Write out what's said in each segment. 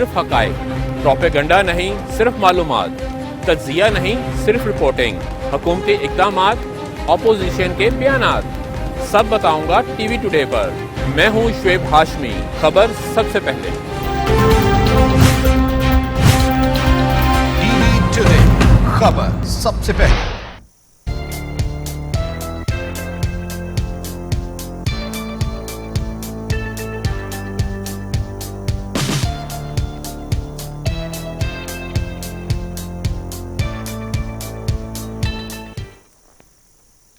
صرف حقائق، پروپیگنڈا نہیں صرف معلومات، تجزیہ نہیں صرف رپورٹنگ، حکومتی اقدامات، اپوزیشن کے بیانات، سب بتاؤں گا ٹی وی ٹوڈے پر۔ میں ہوں شعیب ہاشمی، خبر سب سے پہلے۔ ٹی وی ٹوڈے، خبر سب سے پہلے۔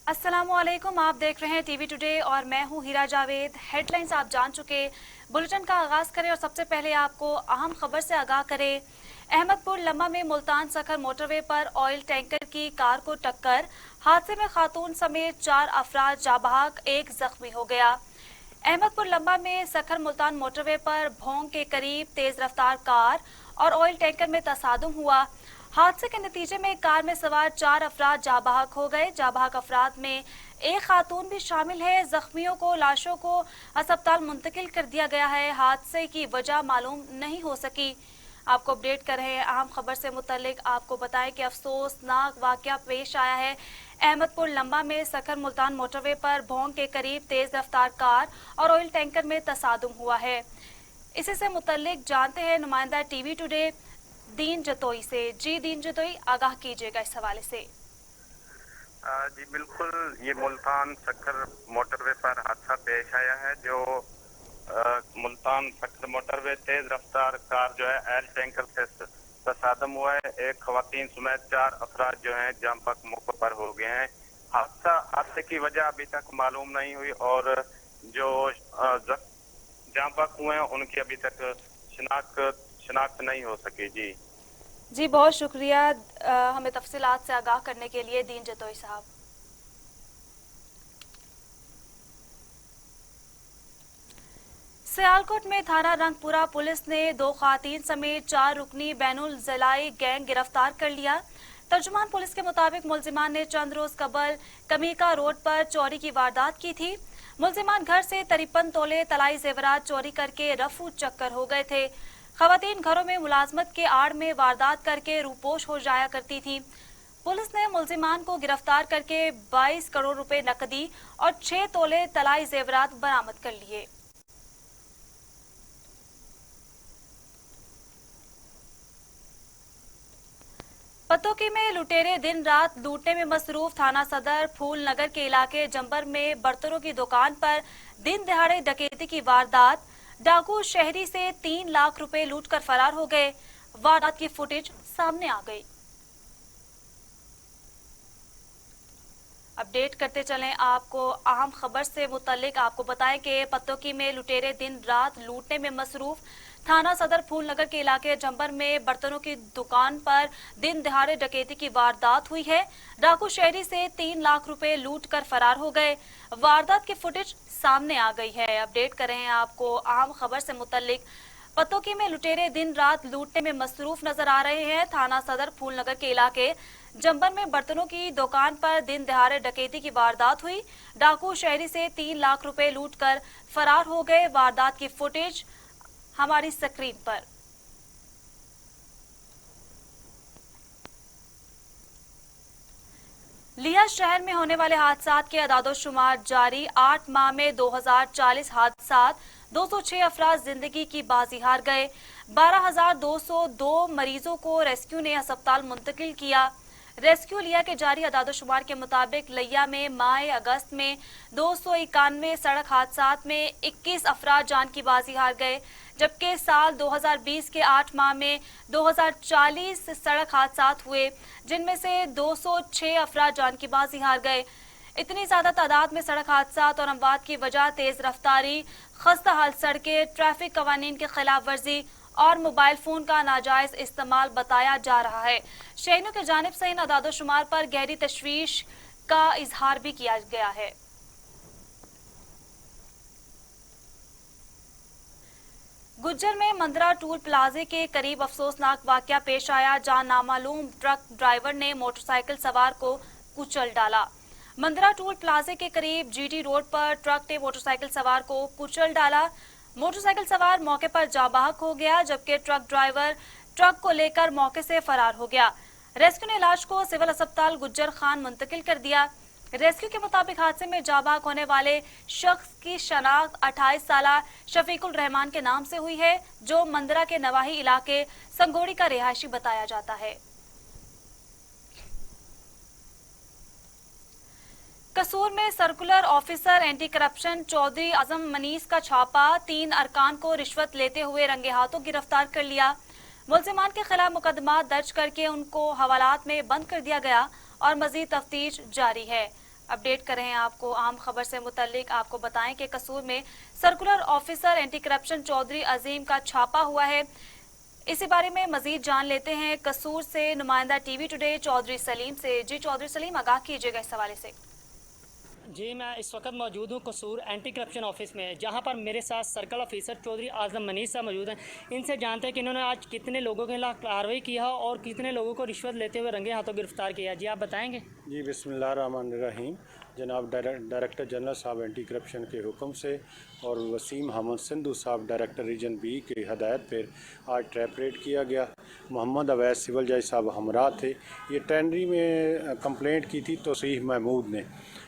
السلام علیکم، آپ دیکھ رہے ہیں ٹی وی ٹوڈے اور میں ہوں ہیرا جاوید۔ ہیڈ لائنز آپ جان چکے، بلٹن کا آغاز کریں اور سب سے پہلے آپ کو اہم خبر سے آگاہ کریں۔ احمد پور لمہ میں ملتان سکھر موٹر وے پر آئل ٹینکر کی کار کو ٹکر، حادثے میں خاتون سمیت 4 افراد جاں بحق، 1 زخمی ہو گیا۔ احمد پور لمہ میں سکھر ملتان موٹر وے پر بھونگ کے قریب تیز رفتار کار اور آئل ٹینکر میں تصادم ہوا۔ حادثے کے نتیجے میں کار میں سوار 4 افراد جاں بحق ہو گئے۔ جاں بحق افراد میں 1 خاتون بھی شامل ہے۔ زخمیوں کو لاشوں کو ہسپتال منتقل کر دیا گیا ہے۔ حادثے کی وجہ معلوم نہیں ہو سکی۔ آپ کو اپڈیٹ کر رہے ہیں اہم خبر سے متعلق۔ آپ کو بتائیں کہ افسوسناک واقعہ پیش آیا ہے۔ احمد پور لمبا میں سکھر ملتان موٹر وے پر بھونگ کے قریب تیز رفتار کار اور آئل ٹینکر میں تصادم ہوا ہے۔ اسی سے متعلق جانتے ہیں نمائندہ ٹی وی ٹوڈے دین جتوئی سے۔ جی دین جتوئی، آگاہ کیجیے گا اس حوالے سے۔ جی بالکل، یہ ملتان سکھر موٹر وے پر حادثہ پیش آیا ہے جو ملتان سکھر موٹر وے تیز رفتار کار جو ہے آئل ٹینکر سے تصادم ہوا ہے۔ 1 خواتین سمیت 4 افراد جو ہیں جاں بحق موقع پر ہو گئے ہیں۔ حادثے کی وجہ ابھی تک معلوم نہیں ہوئی اور جو جاں بحق ہوئے ہیں ان کی ابھی تک شناخت نہیں ہو سکی۔ جی بہت شکریہ ہمیں تفصیلات سے آگاہ کرنے کے لیے دین جتوئی صاحب۔ سیالکوٹ میں تھانہ رنگ پورہ پولیس نے 2 خواتین سمیت 4 رکنی بین الضلعی گینگ گرفتار کر لیا۔ ترجمان پولیس کے مطابق ملزمان نے چند روز قبل کمیکا روڈ پر چوری کی واردات کی تھی۔ ملزمان گھر سے 53 تولے طلائی زیورات چوری کر کے رفو چکر ہو گئے تھے۔ خواتین گھروں میں ملازمت کے آڑ میں واردات کر کے روپوش ہو جایا کرتی تھی۔ پولیس نے ملزمان کو گرفتار کر کے 22 کروڑ روپے نقدی اور 6 تولے طلائی زیورات برآمد کر لیے۔ پتوکی میں لٹیرے دن رات لوٹنے میں مصروف۔ تھانہ صدر پھول نگر کے علاقے جمبر میں برتنوں کی دکان پر دن دہاڑے ڈکیتی کی واردات۔ ڈاکو شہری سے 3 لاکھ روپے لوٹ کر فرار ہو گئے۔ واردات کی فوٹیج سامنے آ گئی۔ اپڈیٹ کرتے چلیں آپ کو اہم خبر سے متعلق۔ آپ کو بتائیں کہ پتوکی میں لٹیرے دن رات لوٹنے میں مصروف۔ تھانہ صدر پھول نگر کے علاقے جمبر میں برتنوں کی دکان پر دن دہاڑے ڈکیتی کی واردات ہوئی ہے۔ ڈاکو شہری سے 3 لاکھ روپے لوٹ کر فرار ہو گئے۔ واردات کی فوٹیج سامنے آ گئی ہے۔ اپڈیٹ کر رہے ہیں آپ کو اہم خبر سے متعلق۔ پتوکی میں لٹیرے دن رات لوٹنے میں مصروف نظر آ رہے ہیں۔ تھانہ صدر پھول نگر کے علاقے جمبر میں برتنوں کی دکان پر دن دہاڑے ڈکیتی کی واردات ہوئی۔ ڈاکو شہری سے 3 لاکھ روپے لوٹ کر فرار ہو گئے۔ واردات کی فوٹیج ہماری سکرین پر۔ لیہ شہر میں ہونے والے حادثات کے اعداد و شمار جاری۔ 8 ماہ میں 2040 حادثات، 206 افراد زندگی کی بازی ہار گئے۔ 12,202 مریضوں کو ریسکیو نے ہسپتال منتقل کیا۔ ریسکیو لیہ کے جاری اعداد و شمار کے مطابق لیہ میں ماہ اگست میں 291 سڑک حادثات میں 21 افراد جان کی بازی ہار گئے، جبکہ سال 2020 کے 8 ماہ میں 2040 سڑک حادثات ہوئے، جن میں سے 206 افراد جان کی بازی ہار گئے۔ اتنی زیادہ تعداد میں سڑک حادثات اور اموات کی وجہ تیز رفتاری، خستہ حال سڑکیں، ٹریفک قوانین کی خلاف ورزی اور موبائل فون کا ناجائز استعمال بتایا جا رہا ہے۔ شہریوں کی جانب سے ان اعداد و شمار پر گہری تشویش کا اظہار بھی کیا گیا ہے۔ گجر میں مندرا ٹول پلازے کے قریب افسوسناک واقعہ پیش آیا، جہاں نامعلوم ٹرک ڈرائیور نے موٹر سائیکل سوار کو کچل ڈالا۔ مندرا ٹول پلازے کے قریب جی ٹی روڈ پر ٹرک نے موٹر سائیکل سوار کو کچل ڈالا۔ मोटर साइकिल सवार मौके पर जाबाहक हो गया, जबकि ट्रक ड्राइवर ट्रक को लेकर मौके से फरार हो गया। रेस्क्यू ने इलाज को सिविल अस्पताल गुज्जर खान मुंतकिल कर दिया। रेस्क्यू के मुताबिक हादसे में जाबाहक होने वाले शख्स की शनाख्त 28 साला शफीकुल रहमान के नाम से हुई है, जो मंदरा के नवाही इलाके संगोड़ी का रिहायशी बताया जाता है। कसूर में circular officer anti corruption Chaudhry Azam मनीस का छापा, 3 अरकान को रिश्वत लेते हुए रंगे हाथों गिरफ्तार कर लिया। मुल्जिमान के खिलाफ मुकदमा दर्ज करके उनको हवालात में बंद कर दिया गया और मजीद तफ्तीश जारी है। अपडेट कर रहे हैं आपको अहम खबर से मुतल्लिक। आपको बताएं कि कसूर में circular officer anti corruption Chaudhry Azeem का छापा हुआ है। इसी बारे में मजीद जान लेते हैं कसूर से नुमाइंदा टीवी टुडे चौधरी सलीम से। जी चौधरी सलीम, आगाह कीजिएगा इस हवाले से। जी, मैं इस वक्त मौजूद हूँ कसूर एंटी करप्शन ऑफिस में, जहाँ पर मेरे साथ सर्कल ऑफिसर चौधरी आजम मनीस साहब मौजूद हैं। इनसे जानते हैं कि इन्होंने आज कितने लोगों के खिलाफ कार्रवाई किया और कितने लोगों को रिश्वत लेते हुए रंगे हाथों गिरफ्तार किया। जी, आप बताएंगे। जी, बिस्मिल्लाहिर्रहमानिर्रहीम। जनाब डायरेक्टर जनरल साहब एंटी करप्शन के हुक्म से और वसीम अहमद सिंधु साहब डायरेक्टर रीजन बी की हदायत पर आज ट्रैप रेड किया गया। मोहम्मद अवैस सिविल जज साहब हमरा थे। ये टेंडरी में कंप्लेंट की थी तौसीफ महमूद ने,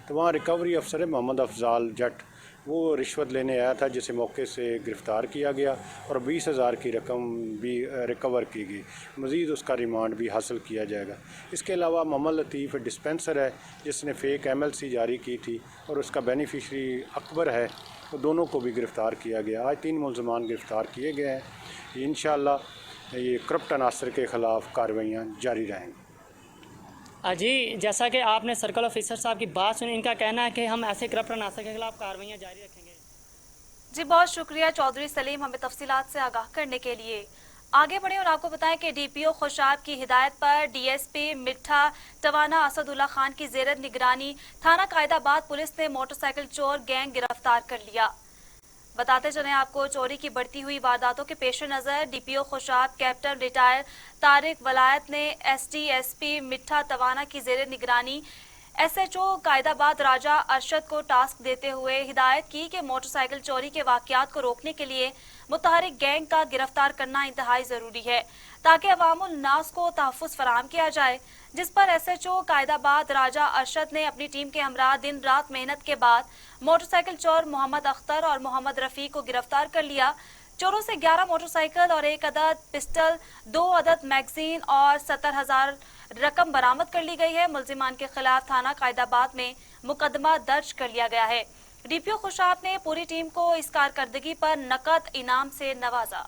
तो वहाँ रिकवरी अफसर मोहम्मद अफजाल जट वो रिश्वत लेने आया था, जिसे मौके से गिरफ़्तार किया गया और 20,000 की रकम भी रिकवर की गई। मज़ीद उसका रिमांड भी हासिल किया जाएगा। इसके अलावा मोहम्मद लतीफ़ डिस्पेंसर है जिसने फ़ेक MLC जारी की थी और उसका बेनिफिशरी अकबर है, तो दोनों को भी गिरफ़्तार किया गया। आज 3 मुल्ज़मान गिरफ़्तार किए गए हैं। इंशाअल्लाह ये करप्ट अनासर के ख़िलाफ़ कार्रवाइयाँ जारी रहेंगी। जी, जैसा कि आपने सर्कल ऑफिसर साहब की बात सुनी, इनका कहना है कि हम ऐसे करप्ट अनासर के खिलाफ कार्रवाइयाँ जारी रखेंगे। जी, बहुत शुक्रिया चौधरी सलीम हमें तफसीलात से आगाह करने के लिए। आगे बढ़े और आपको बताएं कि DPO खुशाब की हिदायत पर DSP मिठा टवाना असदुल्ला खान की ज़ेर निगरानी थाना कायदाबाद पुलिस ने मोटरसाइकिल चोर गैंग गिरफ्तार कर लिया। बताते चलें आपको, चोरी की बढ़ती हुई वारदातों के पेश नज़र DPO Khushab captain retire Tariq Wilayat ने SDSP मिठा तवाना की ज़ेर निगरानी SHO कायदाबाद राजा अरशद को टास्क देते हुए हिदायत की कि मोटरसाइकिल चोरी के वाक़यात को रोकने के लिए मुतहरिक गैंग का गिरफ्तार करना इंतहाई ज़रूरी है, ताकि अवामुल नास को तहफ़्फ़ुज़ फराहम किया जाए। जिस पर SHO कायदाबाद राजा अरशद ने अपनी टीम के हमरा दिन रात मेहनत के बाद मोटरसाइकिल चोर मोहम्मद अख्तर और मोहम्मद रफ़ी को गिरफ्तार कर लिया। चोरों से 11 मोटरसाइकिल और 1 अदद पिस्टल, 2 अदद मैगजीन और 70,000 रकम बरामद कर ली गई है। मुल्जिमान के खिलाफ थाना कायदाबाद में मुकदमा दर्ज कर लिया गया है। DPO खुशाब ने पूरी टीम को इस कारकर्दगी पर नकद इनाम से नवाजा।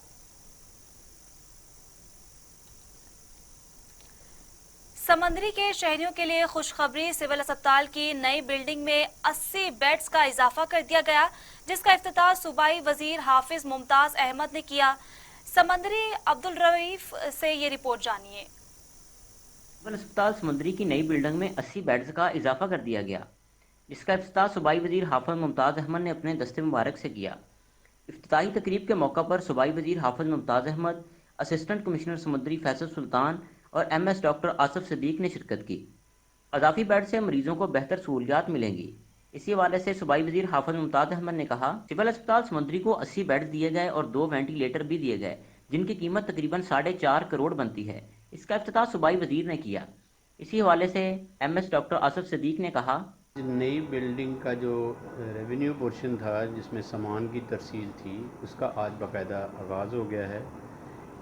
समंदरी के शहरियों के लिए खुशखबरी, सिविल अस्पताल की नई बिल्डिंग में 80 बेड्स का इजाफा कर दिया गया, जिसका इफ्तिताह सूबाई वजीर हाफिज मुमताज अहमद ने किया। समंदरी अब्दुल रऊफ से ये रिपोर्ट जानिए। सिविल अस्पताल समंदरी की नई बिल्डिंग में 80 बेड्स का इजाफा कर दिया गया, जिसका इफ्तिताह सूबाई वजीर हाफिज मुमताज अहमद ने अपने दस्ते मुबारक से किया। इफ्तिताही तकरीब के मौका पर सूबाई वजीर हाफिज मुमताज अहमद, असिस्टेंट कमिश्नर समंदरी फैसल सुल्तान और MS डॉक्टर आसिफ सदीक ने शिरकत की। अजाफी बेड से मरीजों को बेहतर सहूलियात मिलेंगी। इसी हवाले से सूबाई वजीर हाफिज मुमताज अहमद ने कहा, सिविल अस्पताल समंदरी को 80 बेड दिए गए और 2 वेंटिलेटर भी दिए गए, जिनकी कीमत तकरीबन 4.5 करोड़ बनती है। इसका इफ्तिताह सूबाई वजीर ने किया। इसी हवाले से MS डॉक्टर आसिफ सदीक ने कहा, नई बिल्डिंग का जो रेवेन्यू पोर्शन था जिसमें सामान की तरसील थी, उसका आज बाकायदा आगाज़ हो गया है।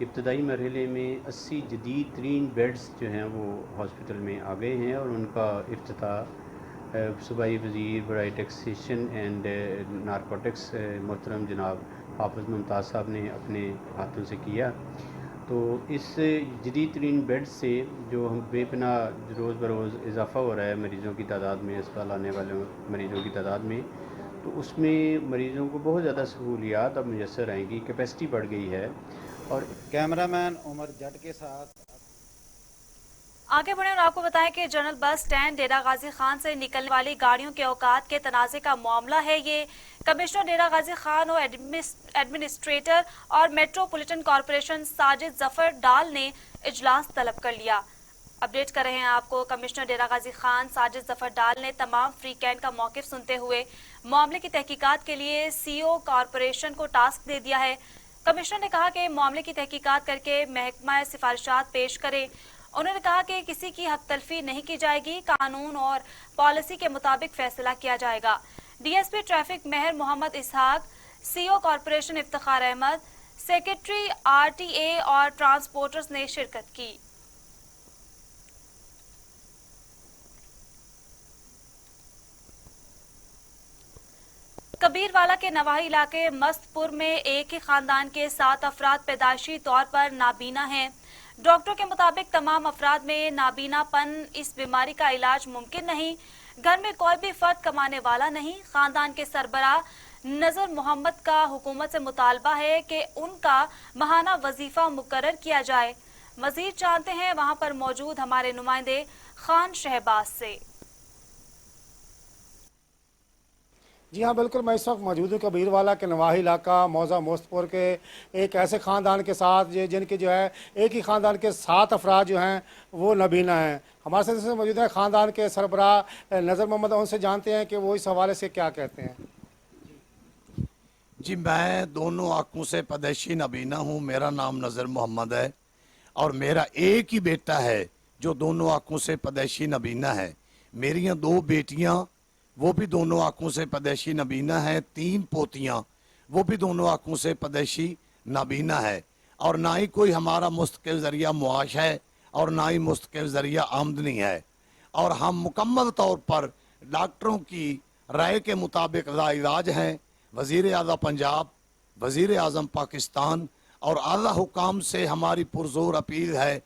इब्तदाई मरहले में 80 जदीद तरीन बेड्स जो हैं वो हॉस्पिटल में आ गए हैं और उनका इफ्तिताह सूबाई वज़ीर बराए टैक्सेशन एंड नारकोटिक्स मोहतरम जनाब हाफिज मुमताज़ साहब ने अपने हाथों से किया। तो इस जदीद तरीन बेड से जो हम बेपना रोज़ बरोज़ इजाफ़ा हो रहा है मरीज़ों की तादाद में, अस्पताल आने वाले मरीज़ों की तादाद में, तो उसमें मरीज़ों को बहुत ज़्यादा सहूलियात अब मुयसर आएंगी, कैपेसिटी बढ़ गई है। और कैमरामैन उमर जट के साथ आगे बढ़े और आपको बताएं कि जनरल बस स्टैंड डेरा गाजी खान से निकलने वाली गाड़ियों के औकात के तनाज़े का मामला है। ये कमिश्नर डेरा गाजी खान और एडमिनिस्ट्रेटर और मेट्रोपॉलिटन कॉरपोरेशन साजिद जफर डाल ने इजलास तलब कर लिया। अपडेट कर रहे हैं आपको, कमिश्नर डेरा गाजी खान साजिद जफर डाल ने तमाम फ्री कैंट का मौक़िफ़ सुनते हुए मामले की तहकीकात के लिए सीओ कॉरपोरेशन को टास्क दे दिया है। कमिश्नर ने कहा कि मामले की तहकीकात करके महकमा सिफारिशात पेश करे। उन्होंने कहा कि किसी की हक तलफी नहीं की जाएगी, कानून और पॉलिसी के मुताबिक फैसला किया जाएगा। DSP traffic Mehar Mohammad Ishaq, CO corporation Iftikhar Ahmad, secretary RTA और ट्रांसपोर्टर्स ने शिरकत की। कबीरवाला के नवाही इलाके मस्तपुर में एक ही खानदान के 7 अफराद पैदाइशी तौर पर नाबीना हैं। डॉक्टरों के मुताबिक तमाम अफराद में नाबीनापन इस बीमारी का इलाज मुमकिन नहीं। घर में कोई भी फर्द कमाने वाला नहीं। खानदान के सरबराह नजर मोहम्मद का हुकूमत से मुतालबा है कि उनका माहाना वजीफा मुकर्रर किया जाए। मजीद जानते हैं वहां पर मौजूद हमारे नुमाइंदे खान शहबाज से। जी हाँ, बिल्कुल, मैं इस वक्त मौजूद हूँ कबीरवाला के नवाही इलाका मौजा मोस्तपुर के एक ऐसे ख़ानदान के साथ जिनके जो है एक ही ख़ानदान के 7 अफराद जो हैं वो नबीना हैं। हमारे साथ इसमें मौजूद है ख़ानदान के सरबराह नज़र मोहम्मद। उनसे जानते हैं कि वो इस हवाले से क्या कहते हैं। जी, मैं दोनों आंखों से पैदाइशी नबीना हूँ। मेरा नाम नज़र मोहम्मद है और मेरा एक ही बेटा है जो दोनों आंखों से पैदाइशी नबीना है। मेरी 2 बेटियाँ वो भी दोनों आंखों से पैदाइशी नबीना है। 3 पोतियाँ वो भी दोनों आंखों से पैदाइशी नाबीना है। और ना ही कोई हमारा मुस्तकिल ज़रिया मुआश है और ना ही मुस्तकिल ज़रिया आमदनी है। और हम मुकम्मल तौर पर डॉक्टरों की राय के मुताबिक इलाज हैं। वज़ीर आज़म पंजाब, वज़ीर आज़म पाकिस्तान और आला हुकाम से हमारी पुरज़ोर अपील है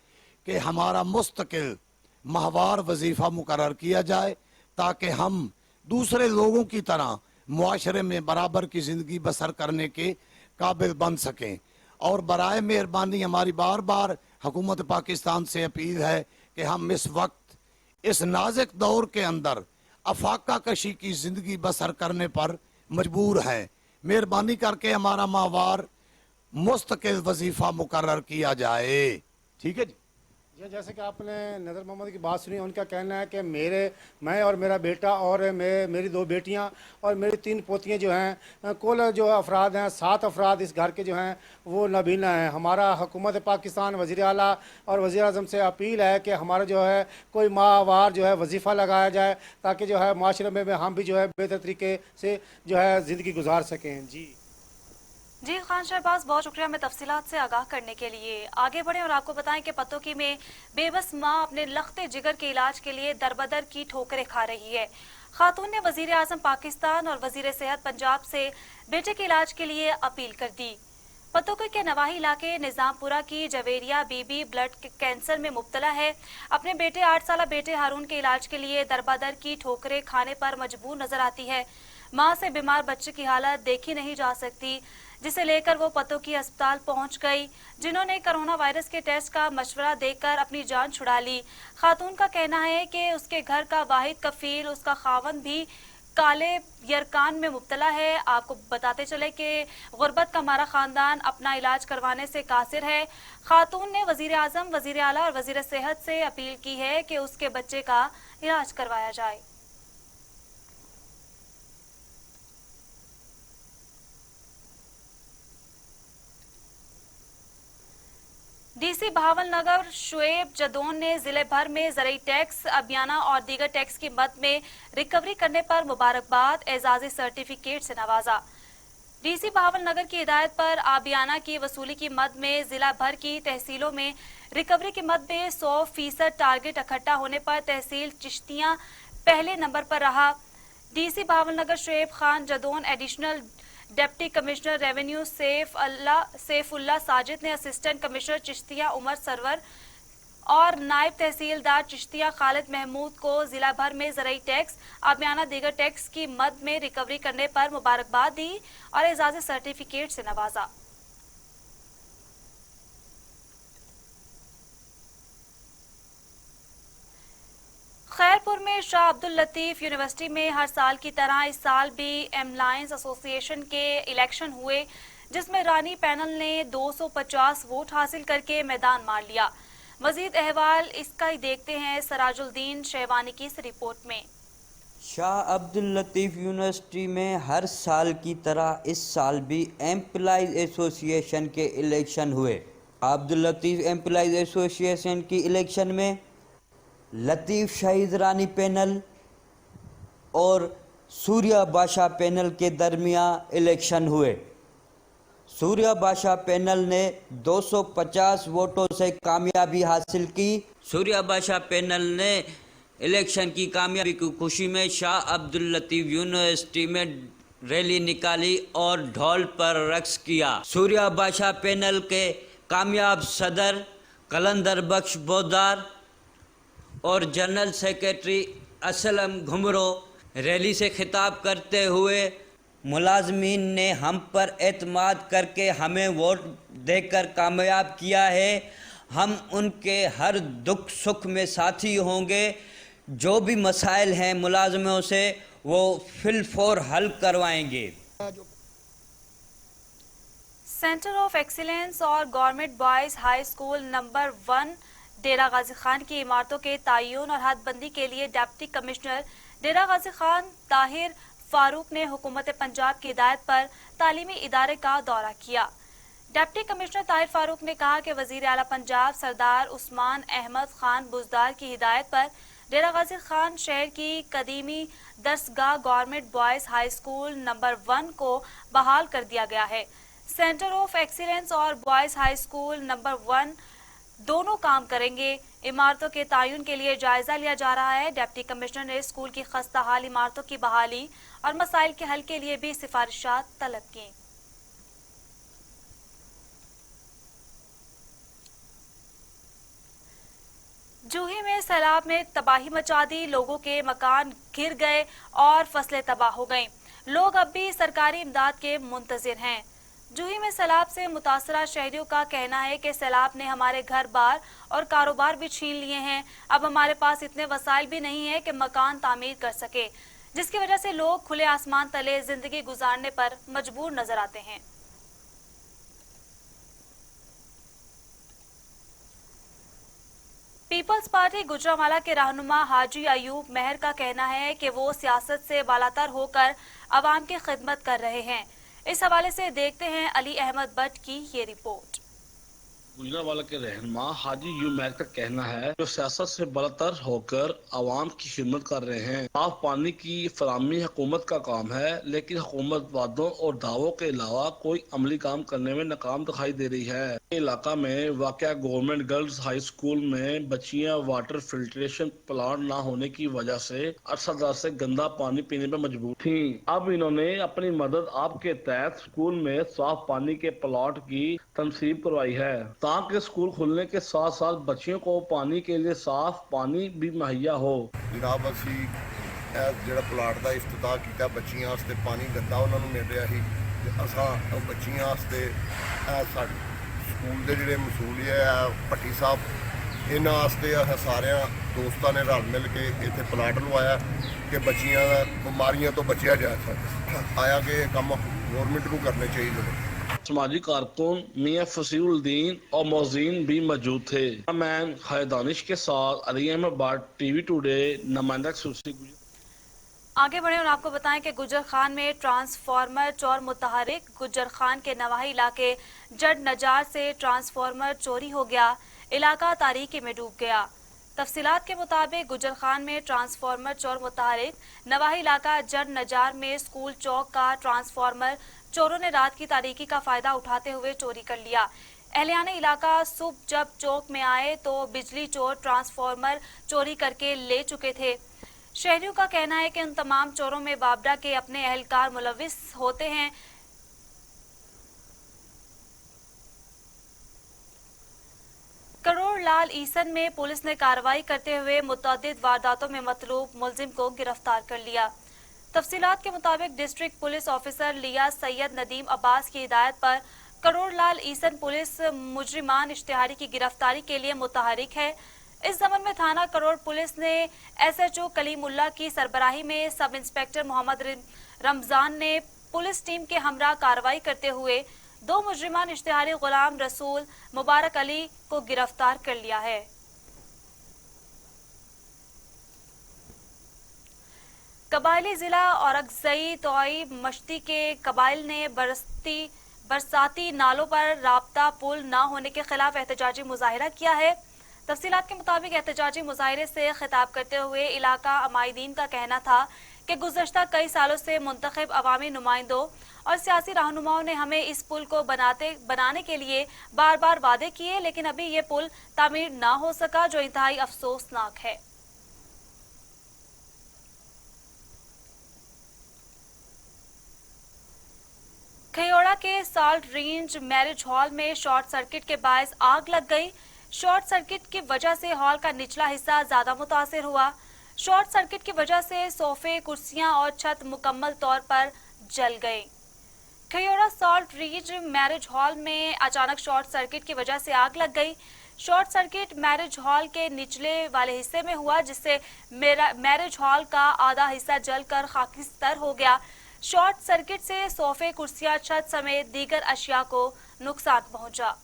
कि हमारा मुस्तकिल माहवार वजीफ़ा मुकर्रर किया जाए ताकि हम दूसरे लोगों की तरह मुआशरे में बराबर की ज़िंदगी बसर करने के काबिल बन सकें। और बराए मेहरबानी हमारी बार बार हुकूमत पाकिस्तान से अपील है कि हम इस वक्त इस नाजुक दौर के अंदर अफाका कशी की ज़िंदगी बसर करने पर मजबूर हैं। मेहरबानी करके हमारा माहवार मुस्तकिल वजीफ़ा मुकर्रर किया जाए। ठीक है जी। जैसे कि आपने नज़र मोहम्मद की बात सुनी, उनका कहना है कि मैं और मेरा बेटा और मेरी 2 बेटियां और मेरी 3 पोतियां जो हैं, कुल जो अफराद हैं 7 अफराद इस घर के जो हैं वो नबीना हैं। हमारा हुकूमत पाकिस्तान, वज़ीर आला और वज़ीर आज़म से अपील है कि हमारा जो है कोई माहवार जो है वजीफ़ा लगाया जाए ताकि जो है माशरे में हम भी जो है बेहतर तरीके से जो है ज़िंदगी गुजार सकें। जी खान शहबाज, बहुत शुक्रिया हमें तफसीलात से आगाह करने के लिए। आगे बढ़ें और आपको बताएं कि पतोकी में बेबस माँ अपने लख्ते जिगर के इलाज के लिए दरबदर की ठोकरें खा रही है। खातून ने वजीर आज़म पाकिस्तान और वजीर सेहत पंजाब से बेटे के इलाज के लिए अपील कर दी। पतोकी के नवाही इलाके निजामपुरा की जवेरिया बीबी ब्लड कैंसर में मुब्तला है। अपने 8 साल बेटे हारून के इलाज के लिए दरबदर की ठोकरें खाने पर मजबूर नजर आती है। माँ से बीमार बच्चे की हालत देखी नहीं जा सकती, जिसे लेकर वो पतोकी अस्पताल पहुंच गई, जिन्होंने कोरोना वायरस के टेस्ट का मशवरा देकर अपनी जान छुड़ा ली। खातून का कहना है कि उसके घर का वाहिद कफील, उसका खावंद भी काले यरकान में मुब्तला है। आपको बताते चले कि गुर्बत का हमारा खानदान अपना इलाज करवाने से कासिर है। खातून ने वजीर आज़म, वजीर आला और वजीर सेहत से अपील की है कि उसके बच्चे का इलाज करवाया जाए। डीसी बहावल नगर शुएब जदोन ने जिले भर में ज़रई टैक्स, अबियाना और दीगर टैक्स की मद में रिकवरी करने पर मुबारकबाद, एजाज़ी सर्टिफिकेट से नवाजा। डीसी बहावल नगर की हिदायत पर आबियाना की वसूली की मद में जिला भर की तहसीलों में रिकवरी की मद में 100% टारगेट इकट्ठा होने पर तहसील चिश्तियां पहले नंबर पर रहा। DC Bahawal Nagar Shoaib Khan Jadoon, additional deputy commissioner revenue Saifullah Sajid ने असिस्टेंट कमिश्नर चिश्तिया उमर सरवर और नायब तहसीलदार चिश्तिया खालिद महमूद को जिला भर में ज़रई टैक्स, आबियाना दीगर टैक्स की मद में रिकवरी करने पर मुबारकबाद दी और एजाज़ी सर्टिफिकेट से नवाजा। खैरपुर में शाह अब्दुल लतीफ यूनिवर्सिटी में हर साल की तरह इस साल भी एमलायंस एसोसिएशन के इलेक्शन हुए, जिसमें रानी पैनल ने 250 वोट हासिल करके मैदान मार लिया। मजीद अहवाल इसका ही देखते हैं सराजुद्दीन शहवानी की इस रिपोर्ट में। شاہ عبداللطیف یونیورسٹی میں ہر سال کی طرح اس سال بھی ایمپلائیز ایسوسی ایشن کے الیکشن ہوئے۔ عبداللطیف ایمپلائیز ایسوسی ایشن کی الیکشن میں لطیف شہید رانی پینل اور سوریہ بادشاہ پینل کے درمیان الیکشن ہوئے۔ سوریہ بادشاہ پینل نے 250 ووٹوں سے کامیابی حاصل کی۔ سوریہ بادشاہ پینل نے الیکشن کی کامیابی کی خوشی میں شاہ عبداللطیف یونیورسٹی میں ریلی نکالی اور ڈھول پر رقص کیا۔ سوریہ بادشاہ پینل کے کامیاب صدر قلندر بخش بودار اور general secretary Aslam Ghumro rally سے خطاب کرتے ہوئے ملازمین نے ہم پر اعتماد کر کے ہمیں ووٹ دے کر کامیاب کیا ہے، ہم ان کے ہر دکھ سکھ میں ساتھی ہوں گے، جو بھی مسائل ہیں ملازموں سے وہ فی الفور حل کروائیں گے۔ سینٹر آف ایکسیلنس اور government boys high school number 1 Dera Ghazi Khan کی عمارتوں کے تعین اور حد بندی کے لیے ڈپٹی کمشنر ڈیرہ غازی خان طاہر فاروق نے حکومت پنجاب کی ہدایت پر تعلیمی ادارے کا دورہ کیا۔ ڈپٹی کمشنر طاہر فاروق نے کہا کہ وزیر اعلیٰ پنجاب سردار عثمان احمد خان بزدار کی ہدایت پر ڈیرہ غازی خان شہر کی قدیمی درسگاہ government boys high school number 1 کو بحال کر دیا گیا ہے۔ سینٹر آف ایکسیلنس اور بوائز ہائی اسکول نمبر 1 دونوں کام کریں گے۔ عمارتوں کے تعین کے لیے جائزہ لیا جا رہا ہے۔ ڈپٹی کمشنر نے اسکول کی خستہ حال عمارتوں کی بحالی اور مسائل کے حل کے لیے بھی سفارشات طلب کی۔ جوہی میں سیلاب نے تباہی مچا دی، لوگوں کے مکان گر گئے اور فصلیں تباہ ہو گئیں۔ لوگ اب بھی سرکاری امداد کے منتظر ہیں۔ جوہی میں سیلاب سے متاثرہ شہریوں کا کہنا ہے کہ سیلاب نے ہمارے گھر بار اور کاروبار بھی چھین لیے ہیں، اب ہمارے پاس اتنے وسائل بھی نہیں ہیں کہ مکان تعمیر کر سکے، جس کی وجہ سے لوگ کھلے آسمان تلے زندگی گزارنے پر مجبور نظر آتے ہیں۔ پیپلز پارٹی گجرانوالہ کے رہنما حاجی ایوب مہر کا کہنا ہے کہ وہ سیاست سے بالاتر ہو کر عوام کی خدمت کر رہے ہیں۔ اس حوالے سے دیکھتے ہیں علی احمد بٹ کی یہ رپورٹ۔ گجرانوالہ کے رہنما حاجی ایوب مہر کا کہنا ہے جو سیاست سے بالاتر ہو کر عوام کی خدمت کر رہے ہیں۔ صاف پانی کی فراہمی حکومت کا کام ہے، لیکن حکومت وعدوں اور دعووں کے علاوہ کوئی عملی کام کرنے میں ناکام دکھائی دے رہی ہے۔ علاقہ میں واقع گورنمنٹ گرلز ہائی اسکول میں بچیاں واٹر فلٹریشن پلانٹ نہ ہونے کی وجہ سے عرصہ دراز سے گندا پانی پینے پر مجبور تھیں۔ اب انہوں نے اپنی مدد آپ کے تحت اسکول میں صاف پانی کے پلاٹ کی تنصیب کروائی ہے تاکہ اسکول کھلنے کے ساتھ ساتھ بچیوں کو پانی کے لیے صاف پانی بھی مہیا ہو۔ جناب اسی جڑا پلاٹ دا افتتاح کیتا بچیاں واسطے پانی گندا انہوں نے مل رہا سی، اساں بچیاں واسطے ساڈے سکول دے جڑے مسئول ہے پٹی صاحب انہاں واسطے سارے دوستاں نے رل مل کے اتنے پلاٹ لوایا کہ بچیاں بیماریاں تو بچیا جا سکے۔ آیا کہ یہ کام گورنمنٹ کو کرنے چاہیے۔ سماجی کارکن میاں فصیح الدین اور موزین بھی موجود تھے۔ میں خالد دانش کے ساتھ Ali Ahmed Butt, T V today, نمائندہ خصوصی۔ آگے بڑھیں اور آپ کو بتائیں کہ گجر خان میں ٹرانسفارمر چور متحرک، گجر خان کے نواحی علاقے جڈ نجار سے ٹرانسفارمر چوری ہو گیا، علاقہ تاریکی میں ڈوب گیا۔ تفصیلات کے مطابق گجر خان میں ٹرانسفارمر چور متحرک، نواحی علاقہ جڈ نجار میں اسکول چوک کا ٹرانسفارمر چوروں نے رات کی تاریکی کا فائدہ اٹھاتے ہوئے چوری کر لیا۔ اہلیان علاقہ صبح جب چوک میں آئے تو بجلی چور ٹرانسفارمر چوری کر کے لے چکے تھے۔ شہریوں کا کہنا ہے کہ ان تمام چوروں میں بابڈا کے اپنے اہلکار ملوث ہوتے ہیں۔ کروڑ لال ایسن میں پولیس نے کارروائی کرتے ہوئے متعدد وارداتوں میں مطلوب ملزم کو گرفتار کر لیا۔ تفصیلات کے مطابق ڈسٹرکٹ پولیس آفیسر لیا سید ندیم عباس کی ہدایت پر کروڑ لال ایسن پولیس مجرمان اشتہاری کی گرفتاری کے لیے متحرک ہے۔ اس ضمن میں تھانہ کروڑ پولیس نے ایس ایچ او کلیم اللہ کی سربراہی میں سب انسپکٹر محمد رمضان نے پولیس ٹیم کے ہمراہ کارروائی کرتے ہوئے 2 مجرمان اشتہاری غلام رسول مبارک علی کو گرفتار کر لیا ہے۔ कबायली जिला औरंगजई तोई मश्ती के कबाइल ने बरसाती नालों पर राब्ता पुल न होने के खिलाफ एहतजाजी मुजाहिरा किया है। तफसीलात के मुताबिक एहतजाजी मुजाहिरे से खिताब करते हुए इलाका अमायदीन का कहना था कि गुज़श्ता कई सालों से मुंतखब अवामी नुमाइंदों और सियासी रहनुमाओं ने हमें इस पुल को बनाने के लिए बार बार वादे किए, लेकिन अभी ये पुल तामीर ना हो सका, जो इंतहाई अफसोसनाक है। खयोड़ा के साल्ट रेंज मैरिज हॉल में शॉर्ट सर्किट के बायस आग लग गई। शॉर्ट सर्किट की वजह से हॉल का निचला हिस्सा ज्यादा मुतासिर हुआ। शॉर्ट सर्किट की वजह से सोफे, कुर्सियां और छत मुकम्मल तौर पर जल गई। खयोड़ा साल्ट रेंज मैरिज हॉल में अचानक शॉर्ट सर्किट की वजह से आग लग गई। शॉर्ट सर्किट मैरिज हॉल के निचले वाले हिस्से में हुआ, जिससे मैरिज हॉल का आधा हिस्सा जलकर खाकिस्तर हो गया। शॉर्ट सर्किट से सोफे, कुर्सियां, छत समेत दीगर अशिया को नुकसान पहुंचा।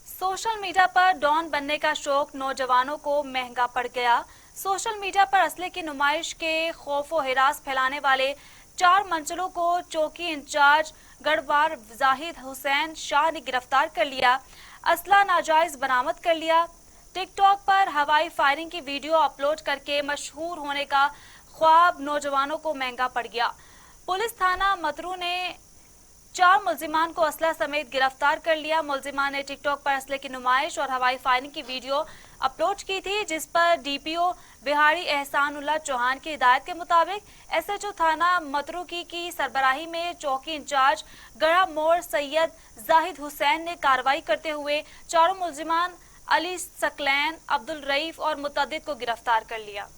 सोशल मीडिया पर डॉन बनने का शौक नौजवानों को महंगा पड़ गया। सोशल मीडिया पर असले की नुमाइश के खौफ व हिरास फैलाने वाले 4 मंचलों को चौकी इंचार्ज गढ़वार जाहिद हुसैन शाह ने गिरफ्तार कर लिया। असला नाजायज बरामद कर लिया। टिकटॉक पर हवाई फायरिंग की वीडियो अपलोड करके मशहूर होने का ख्वाब नौजवानों को महंगा पड़ गया। पुलिस थाना मतरू ने 4 मुल्जिमान को असला समेत गिरफ्तार कर लिया। मुल्जिमान ने टिकटॉक पर असले की नुमाइश और हवाई फायरिंग की वीडियो अपलोड की थी, जिस पर डीपीओ बिहारी एहसानुल्लाह चौहान की हिदायत के मुताबिक एसएचओ थाना मतरू की सरबराही में चौकी इंचार्ज गढ़ा मोड़ सैयद जाहिद हुसैन ने कार्रवाई करते हुए 4 मुल्जिमान अली सकलैन, अब्दुल रईफ और मुतद्दिद को गिरफ्तार कर लिया।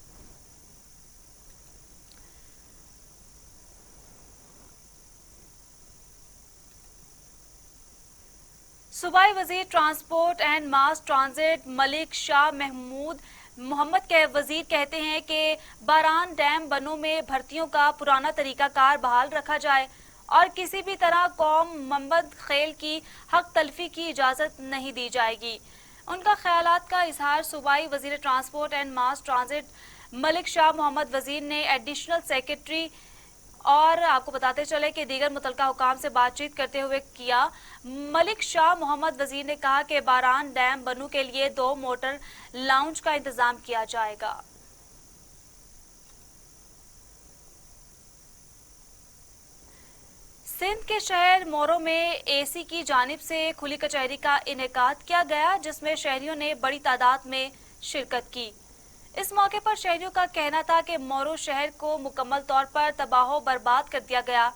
सूबाई वजीर transport and mass transit Malik Shah Mehmood Muhammad के वजीर कहते हैं कि बारान डैम बनों में भर्तियों का पुराना तरीकाकार बहाल रखा जाए और किसी भी तरह कौम मोहम्मद खेल की हक तलफी की इजाजत नहीं दी जाएगी। उनका ख्यालात का इजहार सूबाई वजीर transport and mass transit Malik Shah Muhammad वजीर ने एडिशनल सेक्रेटरी और आपको बताते चले कि दीगर मुतलका हुकाम से बातचीत करते हुए किया। मलिक शाह मोहम्मद वजीर ने कहा कि बारान डैम बनू के लिए 2 मोटर लाउंज का इंतजाम किया जाएगा। सिंध के शहर मोरो में एसी की जानिब से खुली कचहरी का इनेकाद किया गया, जिसमें शहरियों ने बड़ी तादाद में शिरकत की। इस मौके पर शहरियों का कहना था कि मोरो शहर को मुकम्मल तौर पर तबाह बर्बाद कर दिया गया।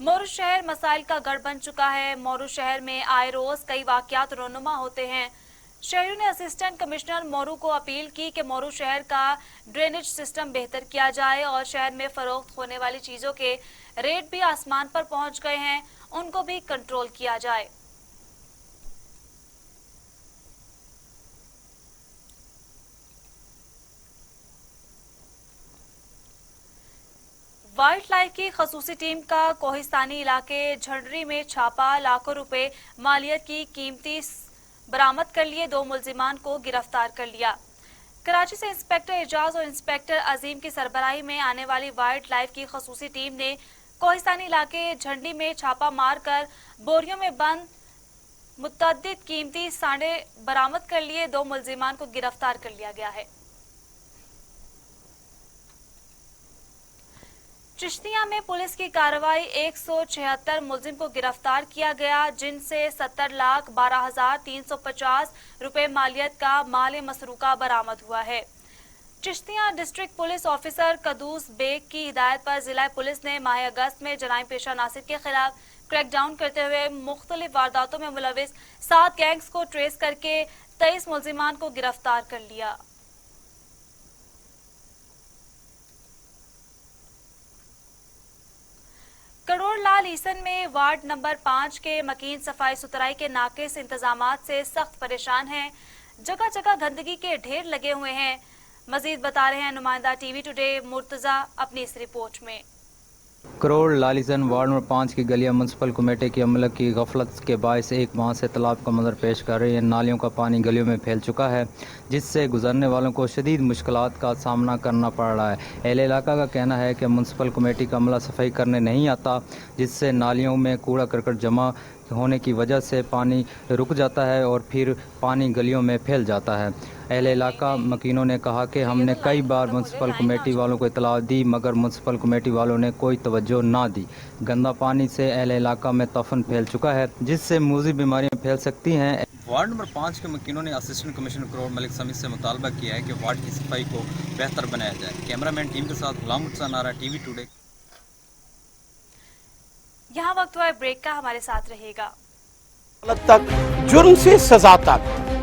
मोरो शहर मसाइल का गढ़ बन चुका है। मोरो शहर में आए रोज कई वाकयात रोनुमा होते हैं। शहरियों ने असिस्टेंट कमिश्नर मोरू को अपील की कि मोरू शहर का ड्रेनेज सिस्टम बेहतर किया जाए और शहर में फरोख्त होने वाली चीजों के रेट भी आसमान पर पहुंच गए हैं, उनको भी कंट्रोल किया जाए। वाइल्ड लाइफ की खसूसी टीम का कोहिस्तानी इलाके झंडरी में छापा, लाखों रुपए मालियत की कीमती बरामद कर लिए 2 मुल्जिमान को गिरफ्तार कर लिया। कराची से इंस्पेक्टर एजाज और इंस्पेक्टर अजीम की सरबराही में आने वाली वाइल्ड लाइफ की खसूसी टीम ने कोहिस्तानी इलाके झंडी में छापा मारकर बोरियों में बंद मुतअद्दिद कीमती सांडे बरामद कर लिए 2 मुल्जिमान को गिरफ्तार कर लिया गया है। चिश्तिया में पुलिस की कार्रवाई 176 मुलजिम को गिरफ्तार किया गया, जिनसे 70,12,350 रुपए मालियत का माल मसरूका बरामद हुआ है। Chishtia district police officer Qudoos Baig की हिदायत पर जिला पुलिस ने माह अगस्त में जराइम पेशा नासिर के खिलाफ क्रैकडाउन करते हुए मुख्तलिफ वारदातों में मुलविस 7 गैंग्स को ट्रेस करके 23 मुलजिमान को गिरफ्तार कर लिया। करोड़ लाल ईसन में वार्ड नंबर 5 के मकीन सफाई सुथराई के नाकिस इंतजामात से सख्त परेशान हैं। जगह जगह गंदगी के ढेर लगे हुए हैं। मजीद बता रहे हैं नुमाइंदा टीवी टुडे मुर्तजा अपनी इस रिपोर्ट में। करोड़ लालिजन वार्ड नंबर 5 की गलियां म्यूनसिपल कमेटी की अमले की गफलत के बायस एक माह से तालाब का मंजर पेश कर रही है। नालियों का पानी गलियों में फैल चुका है, जिससे गुजरने वालों को शदीद मुश्किलात का सामना करना पड़ रहा है। अहले इलाका का कहना है कि म्यूनसिपल कमेटी का अमला सफाई करने नहीं आता, जिससे नालियों में कूड़ा करकट जमा होने की वजह से पानी रुक जाता है और फिर पानी गलियों में फैल जाता है। अहले इलाका मकीनों ने कहा कि हमने कई बार म्यूनसिपल कमेटी वालों को इतला दी, मगर म्यूनसिपल कमेटी वालों ने कोई तवज्जो ना दी। गंदा पानी से अहले इलाका में तफन फैल चुका है, जिससे मूजी बीमारियां फैल सकती हैं। वार्ड नंबर 5 के मकीनों ने असिस्टेंट कमिश्नर करोड़ मलिक समीद से मुतालबा किया है कि वार्ड की सफाई को बेहतर बनाया जाए। कैमरामैन टीम के साथ गुलाम मुर्तज़ा नारा, टीवी टुडे। यहाँ वक्त हुआ है ब्रेक का, हमारे साथ रहेगा। तक जुर्म से सजा तक,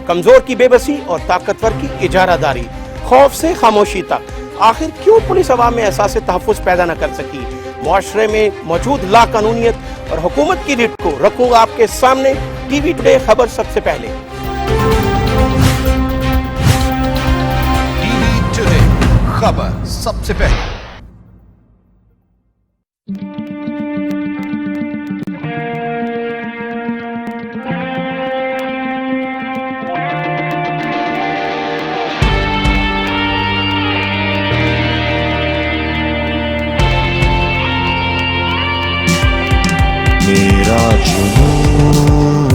कमजोर की बेबसी और ताकतवर की इजारादारी, खौफ से खामोशी तक, आखिर क्यों पुलिस अवाम में एहसास तहफ़्फ़ुज़ पैदा न कर सकी? मुआशरे में मौजूद लाकानूनियत और हुकूमत की रिट को रखूंगा आपके सामने। टीवी टुडे खबर सबसे पहले। टीवी टुडे खबर सबसे पहले। मेरा जुनून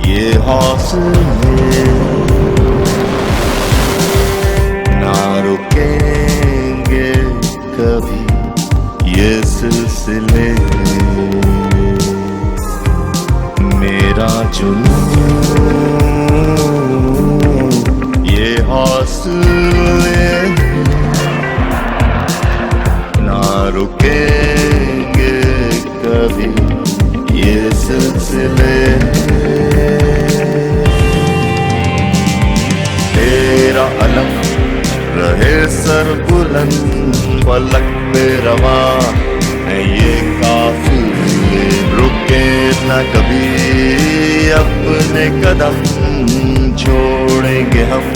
ये हौसले ना रुकेंगे कभी ये सिलसिले। मेरा जुनून ये हौसले ना रुकेंगे कभी ये सिलसिले। तेरा अलम रहे सर बुलंद, फलक पे रवा है ये काफिले। रुके न कभी अपने कदम, छोड़ेंगे हम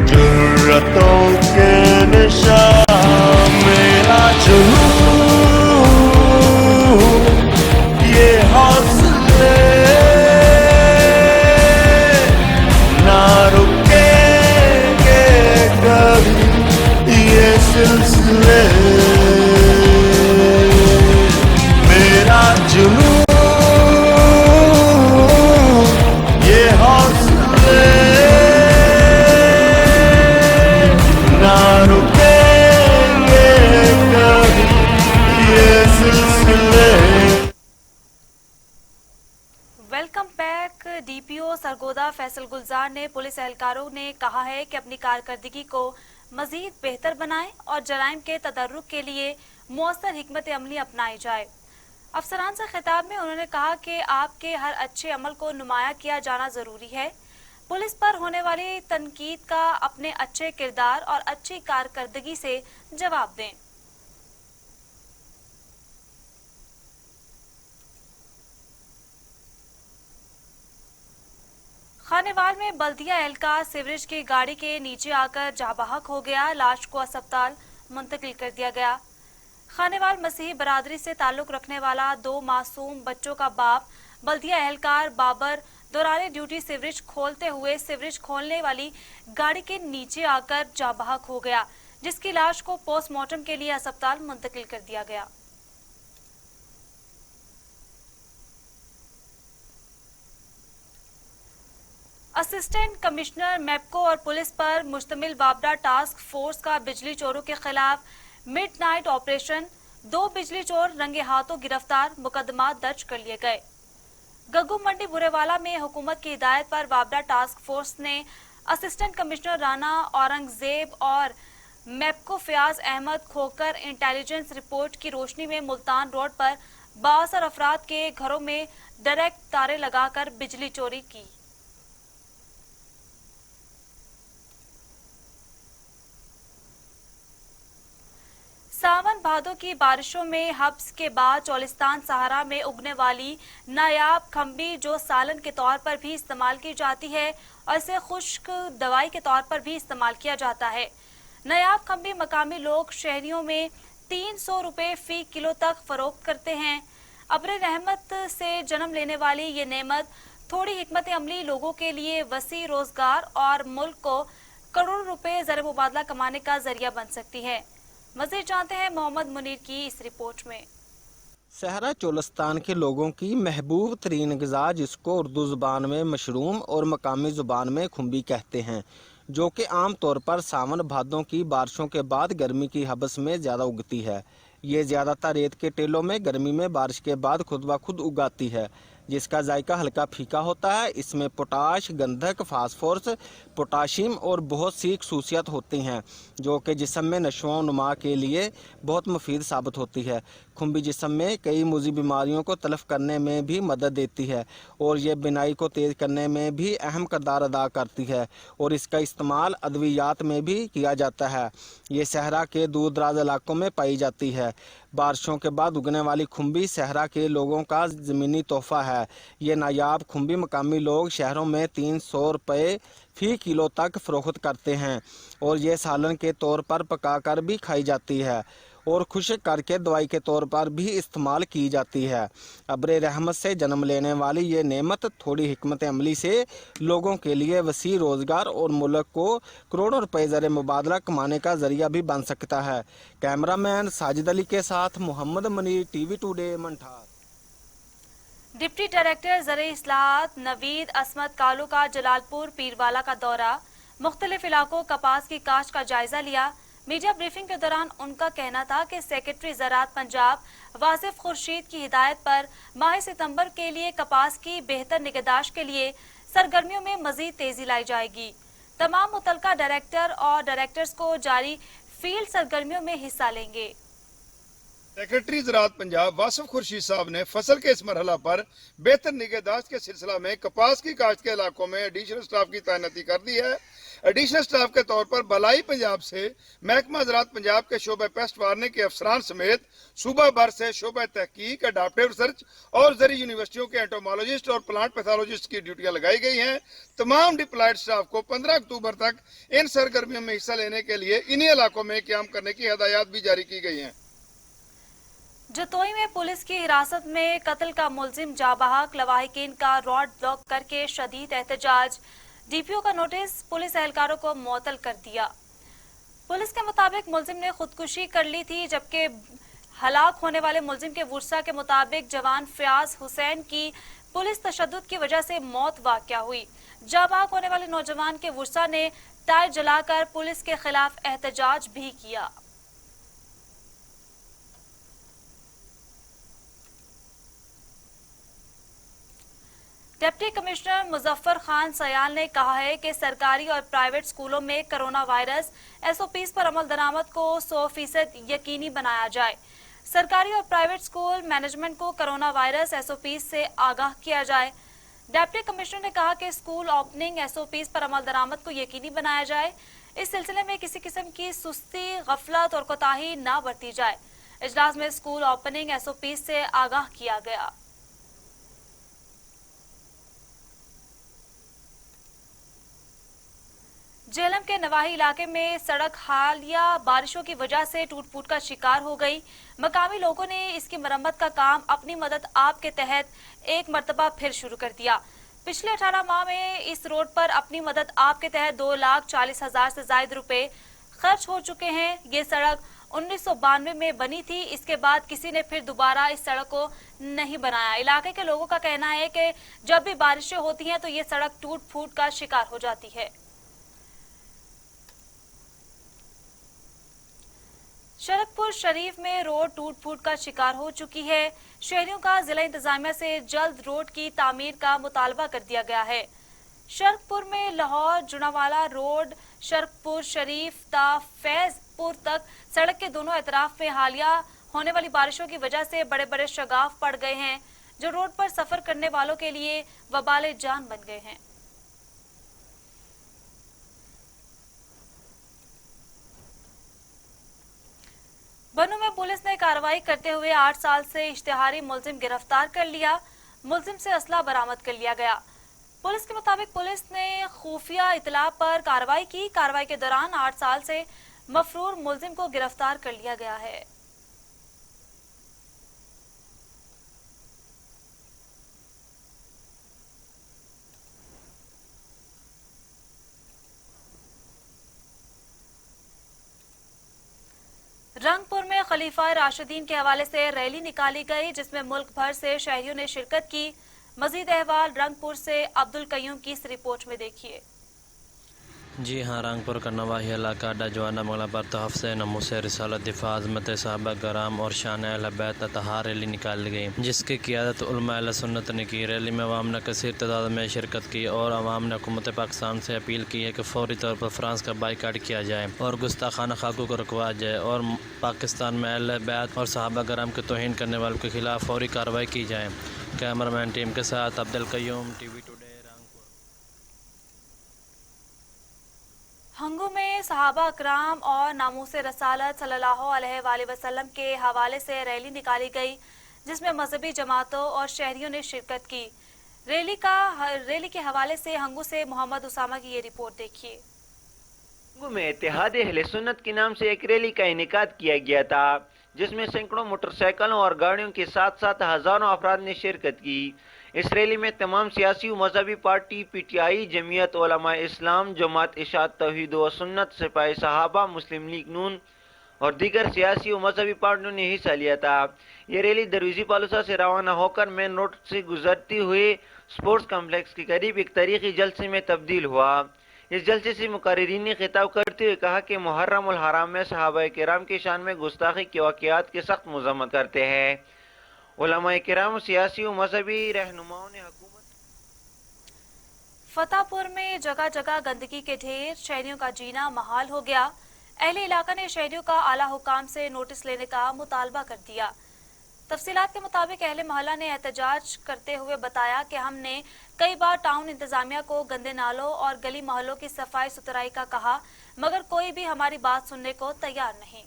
जुर्रतों के निशान। मेरा जुनून ये हौसले ना रुकेंगे कभी ये सिलसिले। मेरा जुनून ये हौसले ना रुकेंगे कभी ये सिलसिले। Welcome back. DPO Sargodha Faisal Gulzar ने पुलिस एहलकारों ने कहा है कि अपनी कारकर्दगी को मजीद बेहतर बनाएं और जराइम के तदर्रुक के लिए मौसर हिकमत अमली अपनाई जाए। अफसरान से खिताब में उन्होंने कहा कि आपके हर अच्छे अमल को नुमाया किया जाना जरूरी है। पुलिस पर होने वाली तनकीद का अपने अच्छे किरदार और अच्छी कारकर्दगी से जवाब दें। खानेवाल में बल्दिया एहलकार सीवरेज की गाड़ी के नीचे आकर जाबहक हो गया। लाश को अस्पताल मुंतकिल कर दिया गया। खानेवाल मसीही बरादरी से ताल्लुक रखने वाला 2 मासूम बच्चों का बाप बल्दिया एहलकार बाबर दौरान ड्यूटी सीवरेज खोलते हुए सीवरेज खोलने वाली गाड़ी के नीचे आकर जाबहक हो गया, जिसकी लाश को पोस्टमार्टम के लिए अस्पताल मुंतकिल कर दिया गया। असिस्टेंट कमिश्नर मेपको और पुलिस पर मुश्तमिल वापडा टास्क फोर्स का बिजली चोरों के खिलाफ मिडनाइट ऑपरेशन। 2 बिजली चोर रंगे हाथों गिरफ्तार, मुकदमा दर्ज कर लिए गए। गग्गू मंडी बुरेवाला में हुकूमत की हिदायत पर वापडा टास्क फोर्स ने असिस्टेंट कमिश्नर राना औरंगजेब और मेपको फयाज अहमद खोकर इंटेलिजेंस रिपोर्ट की रोशनी में मुल्तान रोड पर 62 अफराद के घरों में डायरेक्ट तारे लगाकर बिजली चोरी की। सावन भादों की बारिशों में हब्स के बाद चौलिस्तान सहारा में उगने वाली नायाब खम्बी जो सालन के तौर पर भी इस्तेमाल की जाती है और इसे खुश्क दवाई के तौर पर भी इस्तेमाल किया जाता है। नायाब खम्बी मकामी लोग शहरियों में 300 रुपए फी किलो तक फरोख्त करते हैं। अब्र रहमत से जन्म लेने वाली ये नेमत थोड़ी हिकमत अमली लोगों के लिए वसी रोजगार और मुल्क को करोड़ों रुपए ज़र मुबादला कमाने का जरिया बन सकती है। मज़ीद जानते हैं मोहम्मद मुनीर की इस रिपोर्ट में। सहरा चोलस्तान के लोगों की महबूब तरीन ग़िज़ा, जिसको उर्दू ज़ुबान में मशरूम और मकामी ज़ुबान में खुम्बी कहते हैं, जो कि आम तौर पर सावन भादों की बारिशों के बाद गर्मी की हबस में ज़्यादा उगती है। ये ज़्यादातर रेत के टेलों में गर्मी में बारिश के बाद खुद ब खुद उगाती है, जिसका जायका हल्का फीका होता है। इसमें पोटाश, गंधक, फास्फोरस, पोटाशियम और बहुत सी खसूसियत होती हैं, जो कि जिस्म में नशो नुमा के लिए बहुत मुफीद साबित होती है। खुम्बी जिस्म में कई मुज़ी बीमारियों को तलफ़ करने में भी मदद देती है और ये बिनाई को तेज़ करने में भी अहम किरदार अदा करती है और इसका इस्तेमाल अद्वियात में भी किया जाता है। ये सहरा के दूर दराज इलाकों में पाई जाती है। बारिशों के बाद उगने वाली खुम्बी सहरा के लोगों का ज़मीनी तोहफ़ा है। ये नायाब खुम्बी मकामी लोग शहरों में 300 रुपये फ़ी किलो तक फ़रोख्त करते हैं और ये सालन के तौर पर पकाकर भी खाई जाती है और खुश्क करके दवाई के तौर पर भी इस्तेमाल की जाती है। अब्र रहमत से जन्म लेने वाली ये नेमत थोड़ी हिकमत अमली से लोगों के लिए वसी रोज़गार और मुल्क को करोड़ों रुपए ज़र मुबादला कमाने का ज़रिया भी बन सकता है। कैमरामैन साजिद अली के साथ Mohammad Munir, TV today, Manthar. Deputy director ज़र इस्लाहात नवीद असमत कालू का जलालपुर पीरवाला का दौरा, मुख्तलिफ इलाकों कपास की काश्त का जायजा लिया। मीडिया ब्रीफिंग के दौरान उनका कहना था कि सेक्रेटरी ज़राअत पंजाब वासिफ खुर्शीद की हिदायत पर माह सितंबर के लिए कपास की बेहतर निगहदाश्त के लिए सरगर्मियों में मजीद तेजी लाई जाएगी। तमाम मुतलका डायरेक्टर और डायरेक्टर्स को जारी फील्ड सरगर्मियों में हिस्सा लेंगे। सेक्रेटरी ज़राअत पंजाब वासिफ खुर्शीद साहब ने फसल के इस मरहला पर बेहतर निगहदाश्त के सिलसिला में कपास की काश्त के इलाकों में एडिशनल स्टाफ की तैनाती कर दी है। एडिशनल स्टाफ के तौर पर भलाई पंजाब से महकमा ज़राअत पंजाब के शोबे पेस्ट वारने के अफसरान समेत सूबा भर से शोबे तहकीक, अडाप्टिव रिसर्च और ज़री यूनिवर्सिटियों के एंटोमोलॉजिस्ट और प्लांट पैथोलॉजिस्ट की ड्यूटियां लगाई गई हैं। तमाम डिप्लॉयड स्टाफ को 15 अक्टूबर तक इन सरगर्मियों में हिस्सा लेने के लिए इन्हीं इलाकों में क़याम करने की हिदायत भी जारी की गई हैं। जतोई में पुलिस की हिरासत में कत्ल का मुलजिम जाबहक, लवाहिकीन का रोड ब्लॉक करके शदीद एहतजाज। डीपीओ का नोटिस पुलिस एहलकारों को मुअत्तल कर दिया। पुलिस के मुताबिक मुलजिम ने खुदकुशी कर ली थी, जबकि हलाक होने वाले मुलजिम के वर्सा के मुताबिक जवान फयाज हुसैन की पुलिस तशद्दुद की वजह से मौत वाक़या हुई। जाबहक होने वाले नौजवान के वर्सा ने टायर जलाकर पुलिस के खिलाफ एहतजाज भी किया। डिप्टी कमिश्नर मुजफ्फर खान सयाल ने कहा है कि सरकारी और प्राइवेट स्कूलों में कोरोना वायरस SOPs पर अमल दरामद को 100% यकीनी बनाया जाए। सरकारी और प्राइवेट स्कूल मैनेजमेंट को कोरोना वायरस SOPs से आगाह किया जाए। डिप्टी कमिश्नर ने कहा कि स्कूल ओपनिंग SOPs पर अमल दरामद को यकीनी बनाया जाए। इस सिलसिले में किसी किस्म की सुस्ती, गफलत और कोताही न बरती जाए। इजलास में स्कूल ओपनिंग SOPs से आगाह किया गया। जेलम के नवाही इलाके में सड़क हालिया बारिशों की वजह से टूट फूट का शिकार हो गई। मकामी लोगों ने इसकी मरम्मत का काम अपनी मदद आप के तहत एक मरतबा फिर शुरू कर दिया। पिछले 18 माह में इस रोड पर अपनी मदद आप के तहत 2,40,000 से ज्यादा रुपए खर्च हो चुके हैं। ये सड़क 1992 में बनी थी। इसके बाद किसी ने फिर दोबारा इस सड़क को नहीं बनाया। इलाके के लोगों का कहना है कि जब भी बारिशें होती हैं तो ये सड़क टूट फूट का शिकार हो जाती है। शरकपुर शरीफ में रोड टूट फूट का शिकार हो चुकी है। शहरियों का जिला इंतजामिया से जल्द रोड की तामीर का मुतालबा कर दिया गया है। शरकपुर में लाहौर जुनावाला रोड शरकपुर शरीफ ता फैजपुर तक सड़क के दोनों अतराफ में हालिया होने वाली बारिशों की वजह से बड़े बड़े शगाफ पड़ गए हैं, जो रोड पर सफर करने वालों के लिए वबाले जान बन गए हैं। बनू में पुलिस ने कार्रवाई करते हुए 8 साल से इश्तिहारी मुलजिम गिरफ्तार कर लिया। मुलजिम से असला बरामद कर लिया गया। पुलिस के मुताबिक पुलिस ने खुफिया इतला पर कार्रवाई की। कार्रवाई के दौरान 8 साल से मफरूर मुलजिम को गिरफ्तार कर लिया गया है। रंगपुर में खलीफा राशिदीन के हवाले से रैली निकाली गई, जिसमें मुल्क भर से शहरियों ने शिरकत की। मजीद अहवाल रंगपुर से अब्दुल कयूम की इस रिपोर्ट में देखिए। जी हाँ, रंगपुर का नवाही इलाका डजवाना मंगला पर तहफ़ से नमूस रिसालत दिफा अज़मत सहाबा कराम और शान अहल बैत तहा रैली निकाली गई, जिसकी क़ियादत उलमा अहले सुन्नत ने की। रैली में अवाम ने कसीर तादाद में शिरकत की और अवाम ने हुकूमत पाकिस्तान से अपील की है कि फौरी तौर पर फ्रांस का बाइकाट किया जाए और गुस्ताखाना खाकों को रुकवाया जाए और पाकिस्तान में अहल बैत और सहाबा कराम की तौहीन करने वालों के खिलाफ फौरी कार्रवाई की जाए। कैमरामैन टीम के साथ अब्दुल कयूम, TV टुडे। हंगू में सहाबा अकराम और नामूस रसालत सल्लल्लाहु अलैहि वसल्लम के हवाले से रैली निकाली गई, जिसमें मजहबी जमातों और शहरियों ने शिरकत की। रैली के हवाले से हंगू से मोहम्मद उसामा की ये रिपोर्ट देखिए। हंगू में इत्तेहाद अहले सुन्नत के नाम से एक रैली का इनेकाद किया गया था, जिसमें सैकड़ों मोटरसाइकिलों और गाड़ियों के साथ साथ हजारों अफराद ने शिरकत की। इस रैली में तमाम सियासी व मजहबी पार्टी, PTI, जमीयत उलमा इस्लाम, जमात इशात तौहीद व सुन्नत, सिपाही सहाबा, मुस्लिम लीग नून और दीगर सियासी व मजहबी पार्टियों ने हिस्सा लिया था। ये रैली दरवीज़ी पालूसा से रवाना होकर मेन रोड से गुजरती हुए स्पोर्ट्स कम्प्लेक्स के करीब एक तारीखी जलसे में तब्दील हुआ। इस जलसे से मुकर्रिरीन ने खिताब करते हुए कहा कि मुहर्रम उल हराम में सहाबा किराम के शान में गुस्ताखी के वाक़यात की सख्त मज़म्मत करते हैं। उलमा किराम, सियासी व मजहबी रहनुमाओं ने फतेहपुर में जगह जगह गंदगी के ढेर, शहरियों का जीना महाल हो गया। अहले इलाका ने शहरियों का आला हुकाम से नोटिस लेने का मुतालबा कर दिया। तफसीलात के मुताबिक अहले मोहल्ला ने एहतजाज करते हुए बताया कि हमने कई बार टाउन इंतजामिया को गंदे नालों और गली मोहल्लों की सफाई सुथराई का कहा, मगर कोई भी हमारी बात सुनने को तैयार नहीं।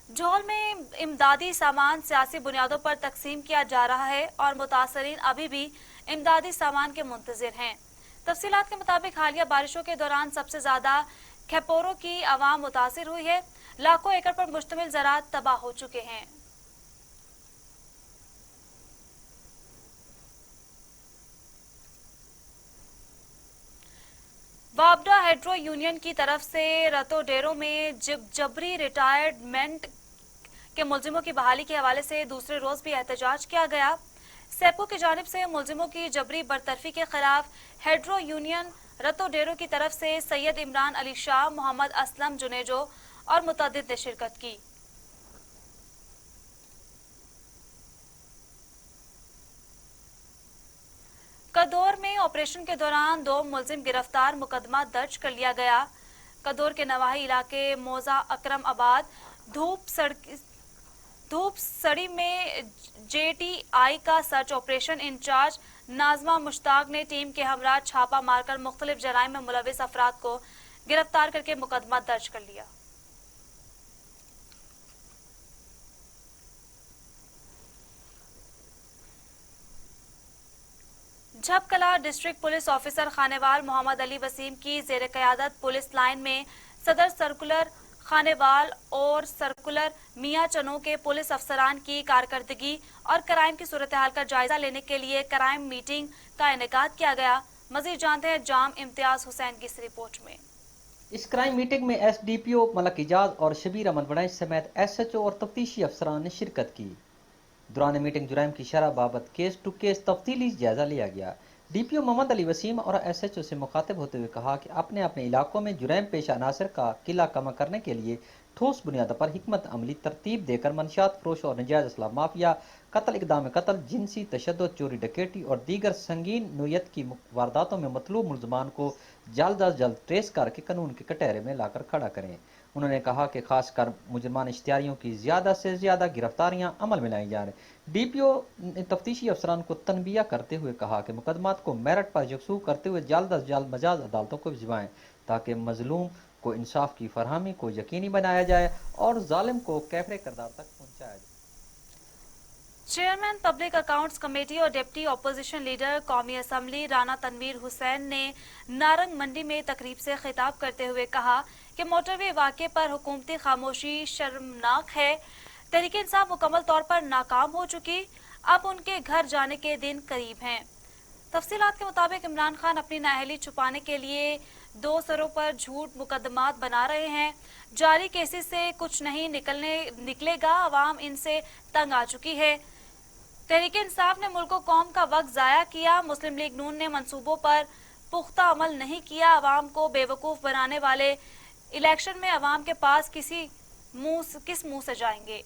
जोहल में इमदादी सामान सियासी बुनियादों पर तकसीम किया जा रहा है और मुतासरीन अभी भी इमदादी सामान के मुंतजिर हैं। तफसीलात के मुताबिक हालिया बारिशों के दौरान सबसे ज्यादा खेपोरों की आवाम मुतासिर हुई है। लाखों एकड़ पर मुश्तमिल ज़राअत तबाह हो चुके हैं। वापडा हेड्रो यूनियन की तरफ से रतो डेरों में जबरी रिटायरमेंट के मुलजिमों की बहाली के हवाले से दूसरे रोज भी एहतजाज किया गया। सेपो की जानिब से मुलजिमों की जबरी बरतरफी के खिलाफ हेड्रो यूनियन रतो डेरो की तरफ से सैयद इमरान अली शाह, मोहम्मद असलम जुनेजो और मुतअद्दिद ने शिरकत की। कदौर में ऑपरेशन के दौरान 2 मुलजिम गिरफ्तार, मुकदमा दर्ज कर लिया गया। कदौर के नवाही इलाके मोजा अकरम आबाद धूप सड़ी में JTI का search operation in charge Najma Mushtaq ने टीम के हमरा छापा मारकर मुख्तलिफ जराइम में मुलविस अफराद को गिरफ्तार करके मुकदमा दर्ज कर लिया। झबकला district police officer Khanewal Mohammad Ali Waseem की जेर क़यादत पुलिस लाइन में सदर सर्कुलर खानेवाल और सर्कुलर मियां चनो के पुलिस अफसरान की कारकर्दगी और क्राइम की सूरत हाल का जायजा लेने के लिए क्राइम मीटिंग का इनेकाद किया गया। मजीद जानते हैं जाम इम्तियाज हुसैन की इस रिपोर्ट में। इस क्राइम मीटिंग में SDPO मलक इजाज और शबीर अहमद वड़ैच समेत SHO और तफ्तीशी अफसरान ने शिरकत की। दौरान मीटिंग जुराइम की शरह बाबत केस टू केस तफ्तीली जायजा लिया गया। DPO मोहम्मद अली वसीम और SHO से मुखातिब होते हुए कहा कि अपने अपने इलाकों में जुराइम पेशा अनासर का किला कमा करने के लिए ठोस बुनियाद पर हिकमत अमली तरतीब देकर मनशियात फरोश और नजायज असला माफिया, कत्ल, इक़दाम कत्ल, जिनसी तशद्दुद, चोरी डकैती और दीगर संगीन नोयत की वारदातों में मतलूब मुलजमान को जल्द अज जल्द ट्रेस करके कानून के कटहरे में लाकर खड़ा करें। उन्होंने कहा कि खासकर मुजरमान इश्तिहारियों की ज़्यादा से ज़्यादा गिरफ्तारियां अमल में लाई जा रही। DPO ने तफ्तीशी अफसरान को तनबिया करते हुए कहा कि मुकदमात को मेरिट पर यकसू करते हुए जल्द अज जल्द मजाज अदालतों को भिजवाएं ताकि मजलूम को इंसाफ की फरहमी को यकीनी बनाया जाए और जालिम को कैफरे किरदार तक पहुँचाया जाए। चेयरमैन पब्लिक अकाउंट्स कमेटी और डिप्टी अपोजिशन लीडर कौमी असम्बली राना तनवीर हुसैन ने नारंग मंडी में तकरीब से खिताब करते हुए कहा कि मोटरवे वाक़े पर हुकूमती खामोशी शर्मनाक है। तहरीक इंसाफ मुकम्मल तौर पर नाकाम हो चुकी, अब उनके घर जाने के दिन करीब हैं। तफसीलात के मुताबिक इमरान खान अपनी नाअहली छुपाने के लिए दो सरों पर झूठ मुकदमात बना रहे हैं। जारी केसेस से कुछ नहीं निकलेगा, आवाम इनसे तंग आ चुकी है। तहरीक इंसाफ ने मुल्क कौम का वक्त ज़ाया किया। मुस्लिम लीग नून ने मंसूबों पर पुख्ता अमल नहीं किया। आवाम को बेवकूफ़ बनाने वाले इलेक्शन में आवाम के पास किस मुंह से जाएंगे।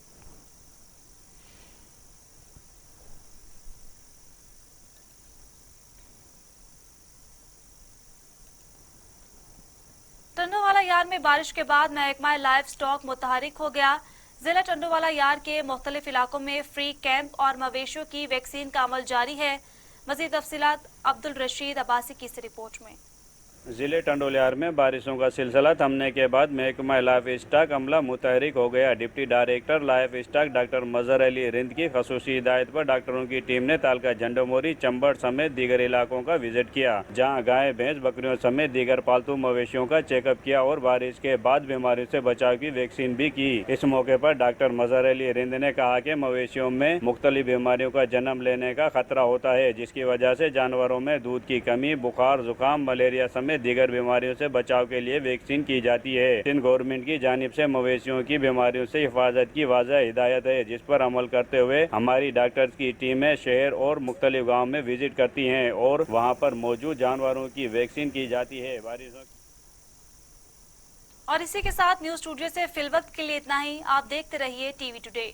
टंडोवाला यार में बारिश के बाद महकमा लाइव स्टॉक मुतहरिक हो गया। जिला टंडोवाला यार के मुख्तलिफ इलाकों में फ्री कैंप और मवेशियों की वैक्सीन का अमल जारी है। मज़ीद तफसीलात अब्दुल रशीद अब्बासी की इस रिपोर्ट में। ज़िले टंडोलियार में बारिशों का सिलसिला थमने के बाद महकमा लाइफ स्टॉक अमला मुतहरिक हो गया। Deputy director life stock doctor Mazhar Ali Rind की खसूसी हिदायत पर डॉक्टरों की टीम ने तालका झंडोमोरी, चंबड़ समेत दीगर इलाकों का विजिट किया, जहां गाय, भैंस, बकरियों समेत दीगर पालतू मवेशियों का चेकअप किया और बारिश के बाद बीमारियों से बचाव की वैक्सीन भी की। इस मौके पर डॉक्टर मजहर अली रिंद ने कहा कि मवेशियों में मुख्तलिफ बीमारियों का जन्म लेने का खतरा होता है, जिसकी वजह से जानवरों में दूध की कमी, बुखार, जुकाम, मलेरिया समेत दीगर बीमारियों से बचाव के लिए वैक्सीन की जाती है। सिंध गवर्नमेंट की जानिब से मवेशियों की बीमारियों से हिफाजत की वाज़ह हिदायत है, जिस पर अमल करते हुए हमारी डॉक्टर्स की टीमें शहर और मुख्तलिफ गाँव में विजिट करती हैं और वहाँ पर मौजूद जानवरों की वैक्सीन की जाती है। बारिशों और इसी के साथ न्यूज स्टूडियो से फिलवक्त के लिए इतना ही। आप देखते रहिए टीवी टुडे।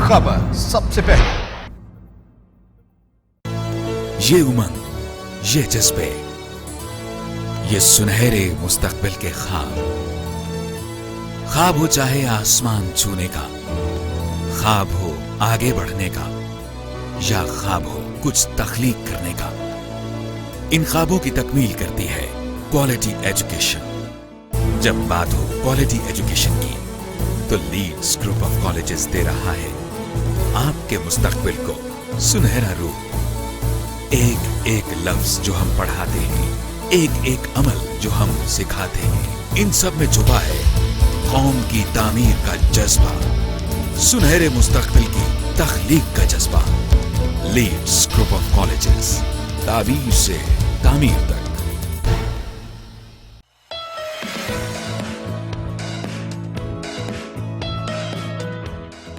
खबर सबसे पहले। ये उमंग, ये जज्बे, ये सुनहरे मुस्तकबिल के ख्वाब हो चाहे आसमान छूने का, ख्वाब हो आगे बढ़ने का, या ख्वाब हो कुछ तख्लीक करने का, इन ख्वाबों की तकमील करती है क्वालिटी एजुकेशन। जब बात हो क्वालिटी एजुकेशन की तो लीड्स ग्रुप ऑफ कॉलेजेस दे रहा है आपके मुस्तकबिल को सुनहरा रूप। एक एक लफ्ज जो हम पढ़ाते हैं, एक एक अमल जो हम सिखाते हैं, इन सब में छुपा है कौम की तामीर का जज्बा, सुनहरे मुस्तकबिल की तख्लीक का जज्बा। लीड्स ग्रुप ऑफ कॉलेजेस, ताबीर से तामीर तक।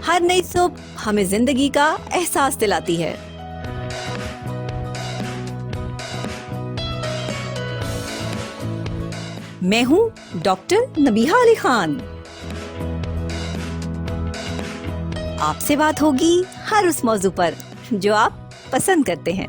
हर नई सुबह हमें जिंदगी का एहसास दिलाती है। मैं हूं डॉक्टर नबीहा अली खान। आपसे बात होगी हर उस मौजू पर जो आप पसंद करते हैं।